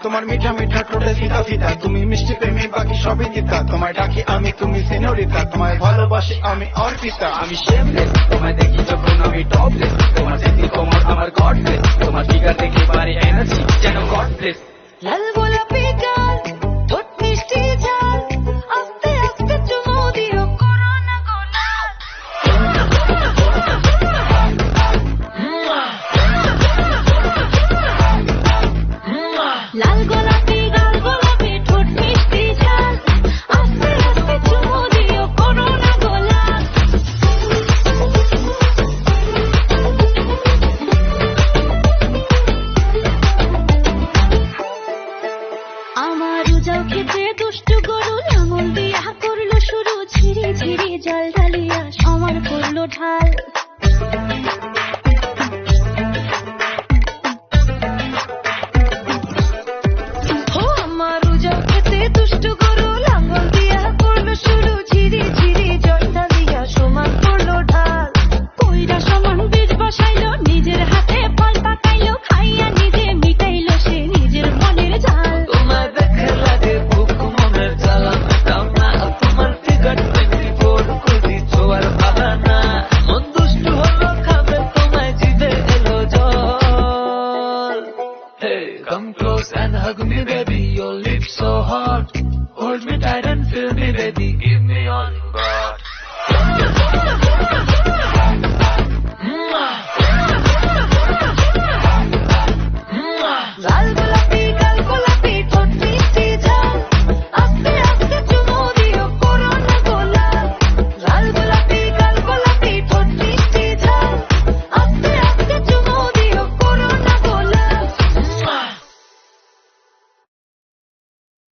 তোমার মিঠা মিঠা ঠোঁটে ফিতা ফিতা, তুমি মিষ্টি প্রেমে বাকি সবই তিতা। তোমায় ডাকি আমি তুমি সিনোরিতা, তোমায় ভালোবাসি আমি অর্পিতা। আমি শেমলেস, তোমায় দেখি যখন আমি টপলেস। তোমার স্মৃতি তোমার আমার গডলেস, তোমার ফিগার দেখে পারি এনার্জি যেন গডলেস। লাল গোলাপি গাল, ঠোঁট মিষ্টি ঝাল, আস্তে আস্তে চুমু দিও করোনা গোলাপ। লাল গোলাপি গাল গোলাপি, ঠোঁট মিষ্টি ঝাল, আস্তে আস্তে চুমু দিও করোনা গোলাপ। আমার উজাও খেতে দুষ্টু গরু লাঙল দিয়া করলো শুরু, ঝিরি ঝিরি জল ঢালিয়া আমার করলো ঢাল। ও আমার উজাও খেতে দুষ্টু গরু লাঙল দিয়া করলো শুরু, ঝিরি ঝিরি জল ঢালিয়া সমান করলো ঢাল। কইরা সমান বীজ বসাইলো, নিজের হাতে ফল পাকাইলো, খাইয়া নিজে মিটাইলো সে নিজের মনের ঝাল। তোমায় দেখে লাগে বুক মনের জ্বালা মেটাও না, তোমার ফিগার 24 কোটি ছোঁয়ার বাধা না। মন দুষ্টু হলো খাবে তোমায়, জিভে এলো জল। Hey, come close and hug me baby, your lips so hot, hold me tight.